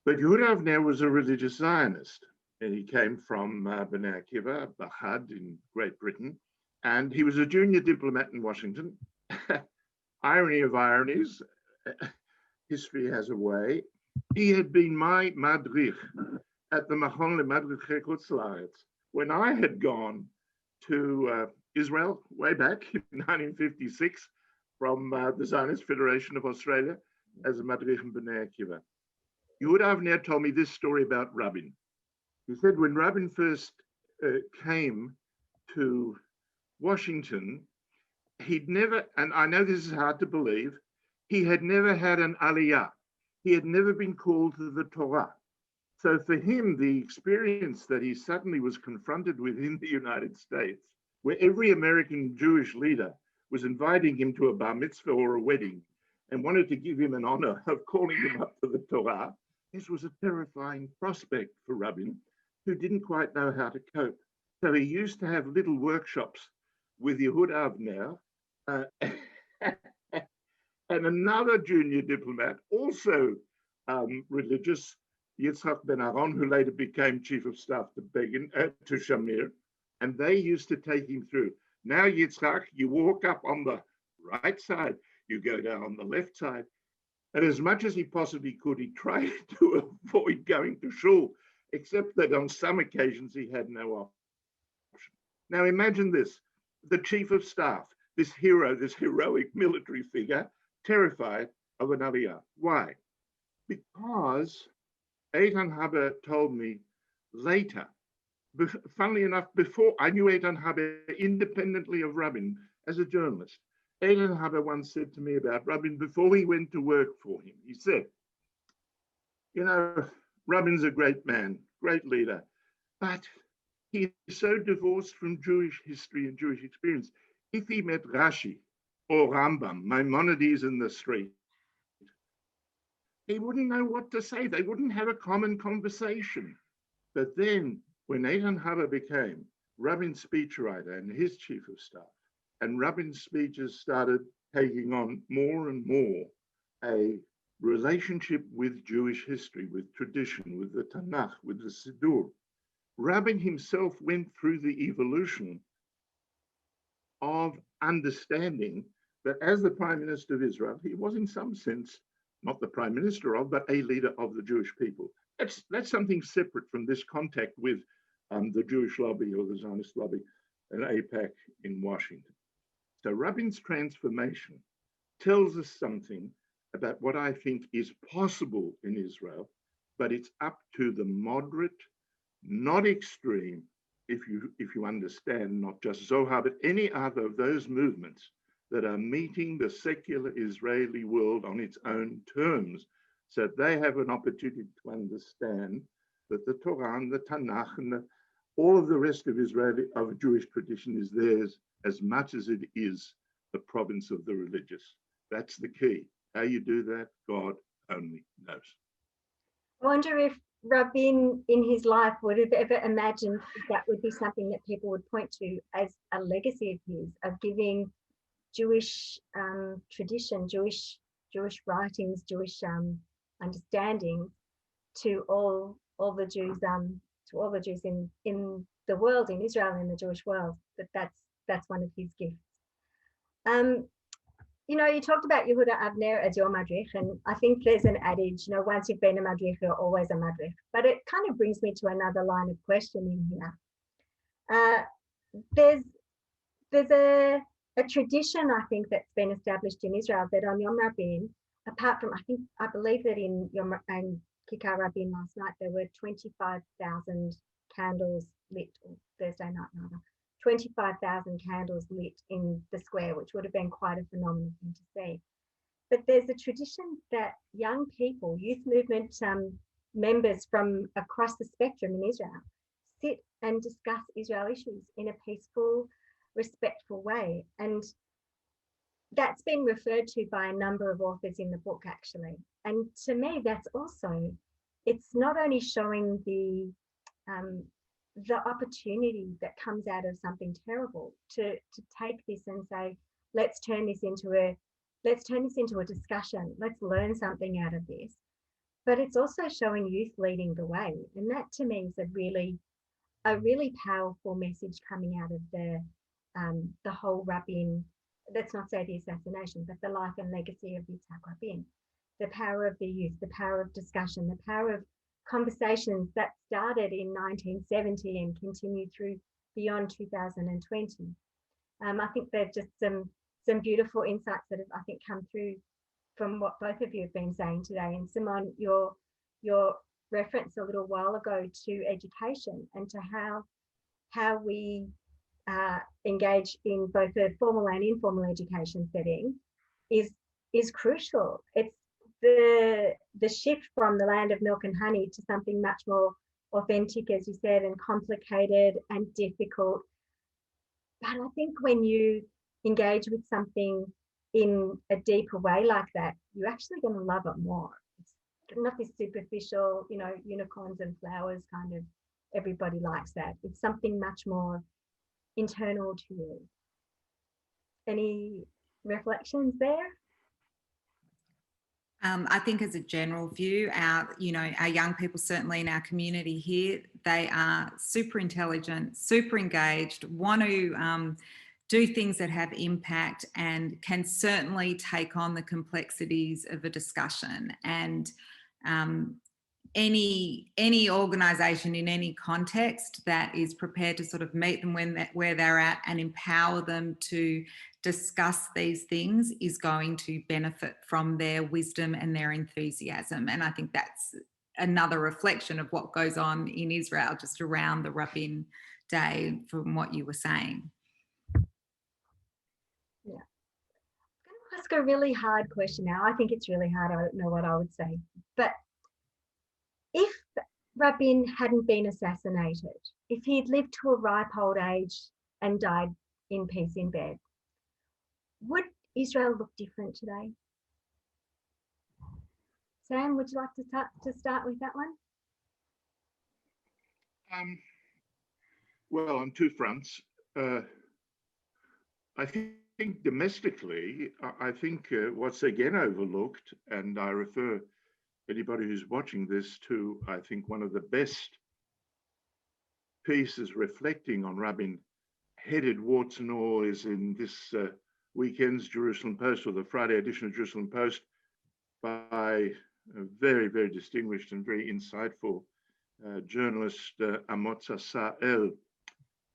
But Yehuda Avner was a religious Zionist, and he came from Bnei Akiva, Bahad in Great Britain, and he was a junior diplomat in Washington. Irony of ironies, history has a way. He had been my madrich at the Machon LeMadrichei Chutz La'aretz when I had gone to Israel way back in 1956 from the Zionist Federation of Australia as a madrich in Bnei Akiva. Yehuda Avner told me this story about Rabin. He said when Rabin first came to Washington, he'd never, and I know this is hard to believe, he had never had an aliyah. He had never been called to the Torah. So for him, the experience that he suddenly was confronted with in the United States, where every American Jewish leader was inviting him to a bar mitzvah or a wedding and wanted to give him an honor of calling him up to the Torah, this was a terrifying prospect for Rabin, who didn't quite know how to cope. So he used to have little workshops with Yehuda Avner and another junior diplomat, also religious, Yitzhak Ben Aaron, who later became chief of staff to Begin, to Shamir, and they used to take him through. Now, Yitzhak, you walk up on the right side, you go down on the left side. And as much as he possibly could, he tried to avoid going to shul, except that on some occasions he had no option. Now imagine this, the chief of staff, this hero, this heroic military figure, terrified of an aliyah. Why? Because Eitan Haber told me later, funnily enough, before I knew Eitan Haber independently of Rabin as a journalist, Eitan Haber once said to me about Rabin before he went to work for him. He said, you know, Rabin's a great man, great leader, but he is so divorced from Jewish history and Jewish experience. If he met Rashi or Rambam, Maimonides in the street, he wouldn't know what to say. They wouldn't have a common conversation. But then when Eitan Haber became Rabin's speechwriter and his chief of staff, and Rabin's speeches started taking on more and more a relationship with Jewish history, with tradition, with the Tanakh, with the Siddur, Rabin himself went through the evolution of understanding that as the Prime Minister of Israel, he was in some sense not the Prime Minister of, but a leader of the Jewish people. That's something separate from this contact with the Jewish lobby or the Zionist lobby and AIPAC in Washington. So Rabin's transformation tells us something about what I think is possible in Israel, but it's up to the moderate, not extreme, if you understand, not just Zohar, but any other of those movements that are meeting the secular Israeli world on its own terms, so they have an opportunity to understand that the Torah and the Tanakh and all of the rest of Jewish tradition is theirs as much as it is the province of the religious. That's the key. How you do that, God only knows. I wonder if Rabin in his life would have ever imagined that would be something that people would point to as a legacy of his, of giving Jewish tradition, Jewish writings, Jewish understanding to all the Jews, to all the Jews in the world, in Israel, in the Jewish world. That's one of his gifts. You know, you talked about Yehuda Avner as your madrich, and I think there's an adage, you know, once you've been a madrich, you're always a madrich. But it kind of brings me to another line of questioning here. There's a tradition, I think, that's been established in Israel that on Yom Rabin, apart from, I believe that in Yom and Kikar Rabin last night, there were 25,000 candles lit, or Thursday night rather, 25,000 candles lit in the square, which would have been quite a phenomenal thing to see. But there's a tradition that young people, youth movement members from across the spectrum in Israel, sit and discuss Israel issues in a peaceful, respectful way. And that's been referred to by a number of authors in the book, actually. And to me, that's also, it's not only showing the opportunity that comes out of something terrible to take this and say, let's turn this into a discussion. Let's learn something out of this. But it's also showing youth leading the way. And that to me is a really powerful message coming out of the whole Rabin, let's not say the assassination, but the life and legacy of Yitzhak Rabin. The power of the youth, the power of discussion, the power of conversations that started in 1970 and continued through beyond 2020. I think there's just some beautiful insights that have, I think, come through from what both of you have been saying today. And Simone, your reference a little while ago to education and to how we engage in both a formal and informal education setting is crucial. It's the shift from the land of milk and honey to something much more authentic, as you said, and complicated and difficult. But I think when you engage with something in a deeper way like that, you're actually going to love it more. It's not this superficial, you know, unicorns and flowers kind of, everybody likes that. It's something much more internal to you. Any reflections there? I think as a general view, our young people, certainly in our community here, they are super intelligent, super engaged, want to do things that have impact and can certainly take on the complexities of a discussion. And any organisation in any context that is prepared to sort of meet them where they're at and empower them to discuss these things is going to benefit from their wisdom and their enthusiasm. And I think that's another reflection of what goes on in Israel just around the Rabin Day from what you were saying. Yeah. I'm going to ask a really hard question now. I think it's really hard. I don't know what I would say. But if Rabin hadn't been assassinated, if he'd lived to a ripe old age and died in peace in bed, would Israel look different today? Sam, would you like to start with that one? Well, on two fronts. I think domestically, I think what's again overlooked, and I refer anybody who's watching this to, I think, one of the best pieces reflecting on Rabin headed warts and all is in this weekend's Jerusalem Post, or the Friday edition of Jerusalem Post, by a very, very distinguished and very insightful journalist, Amotz Assael.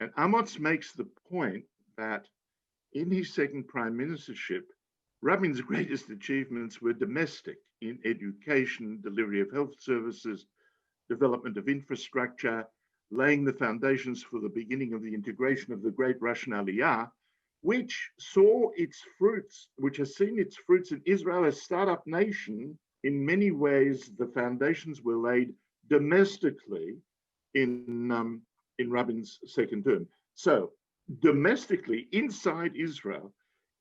And Amotz makes the point that in his second prime ministership, Rabin's greatest achievements were domestic in education, delivery of health services, development of infrastructure, laying the foundations for the beginning of the integration of the great Russian Aliyah, which saw its fruits, which has seen its fruits in Israel as a startup nation. In many ways, the foundations were laid domestically in Rabin's second term. So domestically, inside Israel,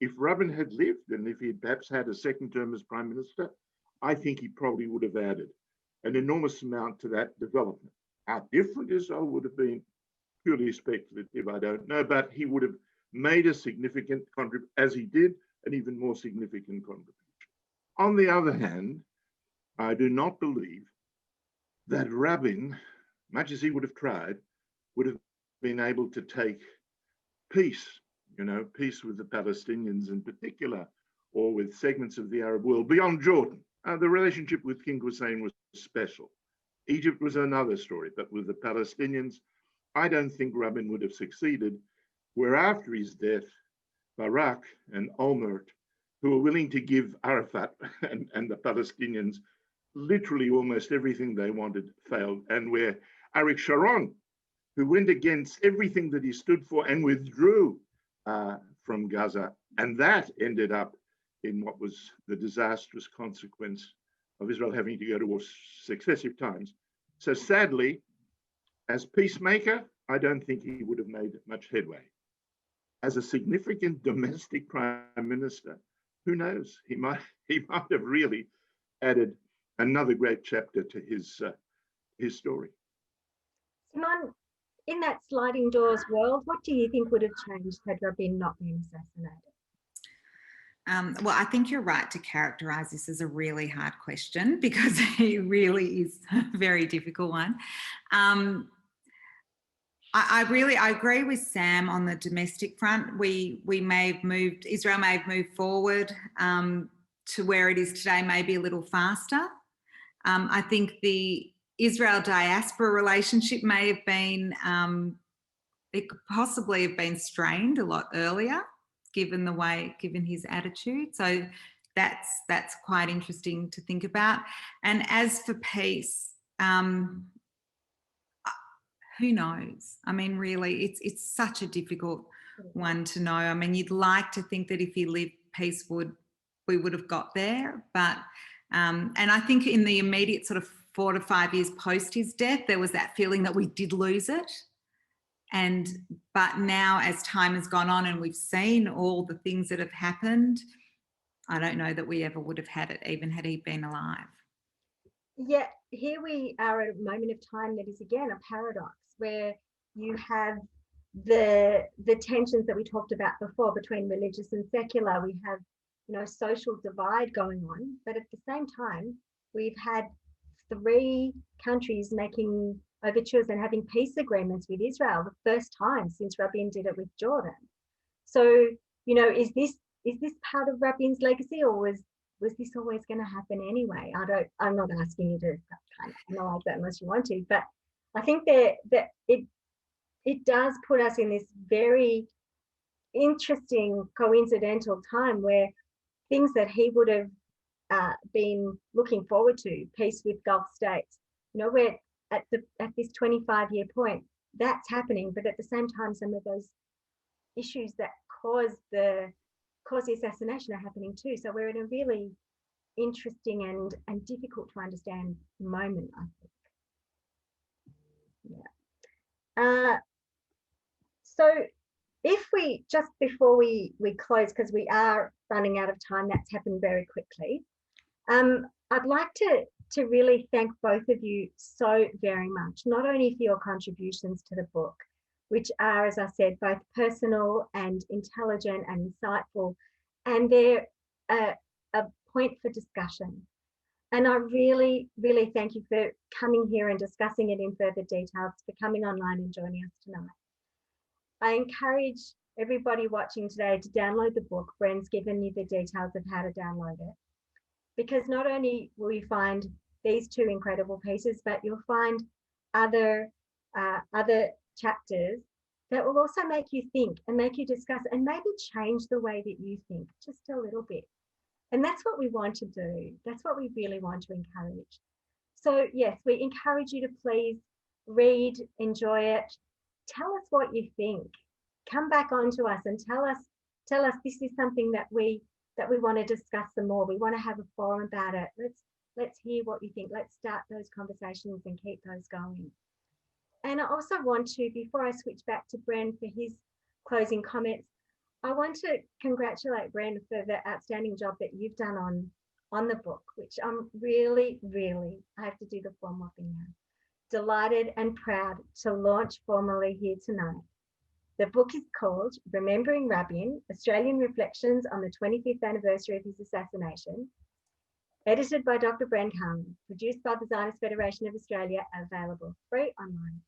if Rabin had lived and if he had perhaps had a second term as prime minister, I think he probably would have added an enormous amount to that development. How different Israel would have been, purely speculative, I don't know, but he would have made a significant contribution, as he did, an even more significant contribution. On the other hand, I do not believe that Rabin, much as he would have tried, would have been able to take peace, peace with the Palestinians in particular, or with segments of the Arab world beyond Jordan. The relationship with King Hussein was special. Egypt was another story, but with the Palestinians, I don't think Rabin would have succeeded, where after his death, Barak and Olmert, who were willing to give Arafat and the Palestinians literally almost everything they wanted, failed, and where Arik Sharon, who went against everything that he stood for and withdrew from Gaza, and that ended up in what was the disastrous consequence of Israel having to go to war successive times. So sadly, as peacemaker, I don't think he would have made much headway. As a significant domestic prime minister, who knows? He might have really added another great chapter to his story. Simon, in that sliding doors world, what do you think would have changed had Rabin not been assassinated? Well, I think you're right to characterise this as a really hard question, because it really is a very difficult one. I agree with Sam on the domestic front. Israel may have moved forward to where it is today, maybe a little faster. I think the Israel diaspora relationship may have been, it could possibly have been strained a lot earlier, given his attitude. So that's quite interesting to think about. And as for peace, who knows? I mean, really, it's such a difficult one to know. I mean, you'd like to think that if he lived, peace we would have got there. But, and I think in the immediate sort of 4 to 5 years post his death, there was that feeling that we did lose it. But now, as time has gone on and we've seen all the things that have happened, I don't know that we ever would have had it, even had he been alive. Yeah, here we are at a moment of time that is again a paradox, where you have the tensions that we talked about before between religious and secular. We have, social divide going on, but at the same time, we've had 3 countries making overtures and having peace agreements with Israel, the first time since Rabin did it with Jordan. So, is this part of Rabin's legacy, or was this always going to happen anyway? I'm not asking you to kind of analyze that unless you want to, but I think that it does put us in this very interesting coincidental time where things that he would have been looking forward to, peace with Gulf states, we're at this 25-year point, that's happening, but at the same time, some of those issues that cause the assassination are happening too. So we're in a really interesting and difficult to understand moment, I think. Yeah. So if we, just before we close, because we are running out of time, that's happened very quickly. I'd like to really thank both of you so very much, not only for your contributions to the book, which are, as I said, both personal and intelligent and insightful, and they're a point for discussion. And I really, really thank you for coming here and discussing it in further details, for coming online and joining us tonight. I encourage everybody watching today to download the book. Bren's given you the details of how to download it. Because not only will you find these two incredible pieces, but you'll find other chapters that will also make you think and make you discuss and maybe change the way that you think just a little bit. And that's what we want to do. That's what we really want to encourage. So yes, we encourage you to please read, enjoy it. Tell us what you think. Come back on to us and tell us this is something that we want to discuss some more. We want to have a forum about it. Let's hear what you think. Let's start those conversations and keep those going. And I also want to, before I switch back to Bren for his closing comments, I want to congratulate Bren for the outstanding job that you've done on the book, which I'm really, I have to do the formal thing now, delighted and proud to launch formally here tonight. The book is called Remembering Rabin, Australian Reflections on the 25th Anniversary of His Assassination, edited by Dr. Bren Carlin, produced by the Zionist Federation of Australia, available free online.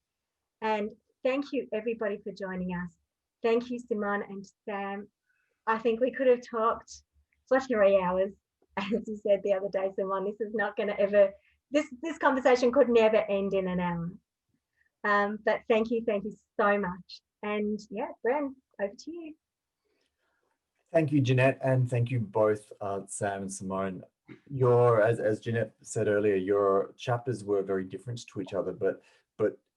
And thank you everybody for joining us. Thank you, Simone and Sam. I think we could have talked for 3 hours. As you said the other day, Simone, this is not going to ever, this conversation could never end in an hour. But thank you so much. And yeah, Bren, over to you. Thank you, Jeanette, and thank you both, Sam and Simone. As Jeanette said earlier, your chapters were very different to each other, but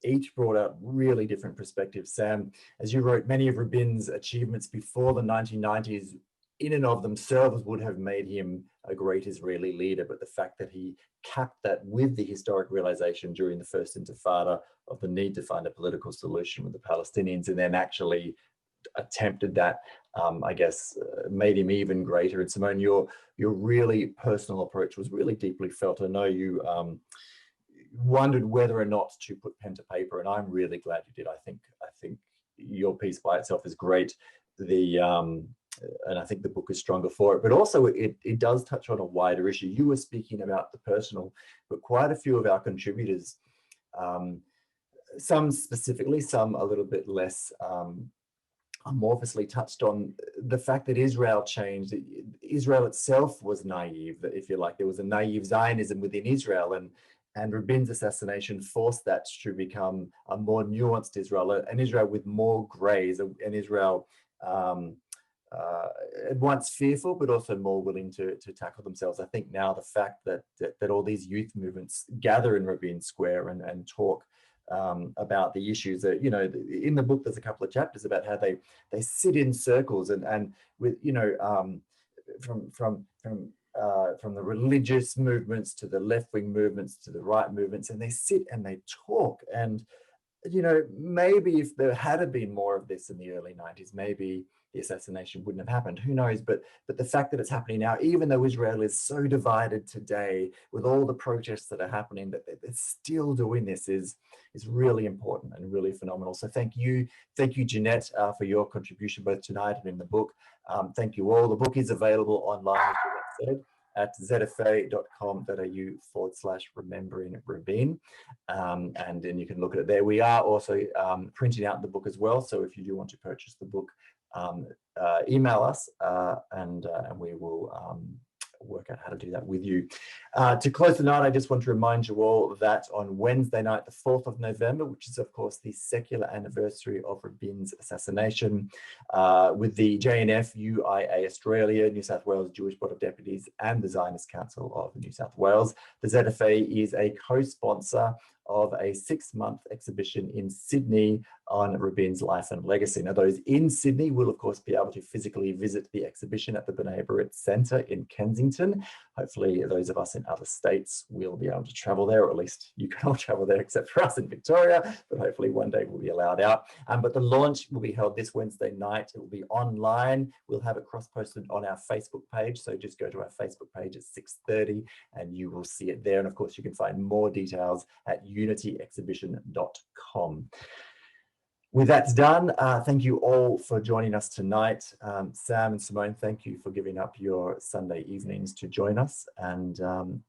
each brought out really different perspectives. Sam, as you wrote, many of Rabin's achievements before the 1990s in and of themselves would have made him a great Israeli leader, but the fact that he capped that with the historic realization during the First Intifada of the need to find a political solution with the Palestinians, and then actually attempted that, I guess, made him even greater. And Simone, your really personal approach was really deeply felt. I know you wondered whether or not to put pen to paper, and I'm really glad you did. I think your piece by itself is great. And I think the book is stronger for it, but also it does touch on a wider issue. You were speaking about the personal, but quite a few of our contributors, some specifically, some a little bit less amorphously, touched on the fact that Israel changed. Israel itself was naive, if you like. There was a naive Zionism within Israel, and Rabin's assassination forced that to become a more nuanced Israel, an Israel with more grays, an Israel at once fearful, but also more willing to tackle themselves. I think now the fact that all these youth movements gather in Rabin Square and talk about the issues that, you know, in the book, there's a couple of chapters about how they sit in circles and with, you know, from the religious movements to the left-wing movements to the right movements, and they sit and they talk. And, you know, maybe if there had been more of this in the early 90s, maybe the assassination wouldn't have happened. Who knows? But the fact that it's happening now, even though Israel is so divided today with all the protests that are happening, that they're still doing this is really important and really phenomenal. So thank you, Jeanette, for your contribution both tonight and in the book. Thank you all. The book is available online, as you said, at zfa.com.au/remembering Rabin. And then you can look at it there. We are also printing out the book as well. So if you do want to purchase the book, email us and we will work out how to do that with you. To close the night, I just want to remind you all that on Wednesday night, the 4th of November, which is of course the secular anniversary of Rabin's assassination, with the JNF, UIA Australia, New South Wales Jewish Board of Deputies and the Zionist Council of New South Wales, the ZFA is a co-sponsor of a 6-month exhibition in Sydney on Rabin's life and legacy. Now, those in Sydney will, of course, be able to physically visit the exhibition at the B'nai B'rith Centre in Kensington. Hopefully, those of us in other states will be able to travel there, or at least you can all travel there except for us in Victoria, but hopefully one day we'll be allowed out. But the launch will be held this Wednesday night. It will be online. We'll have it cross-posted on our Facebook page, so just go to our Facebook page at 6:30 and you will see it there. And of course, you can find more details at unityexhibition.com. With that done, thank you all for joining us tonight. Sam and Simone, thank you for giving up your Sunday evenings to join us, and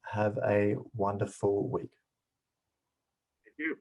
have a wonderful week. Thank you.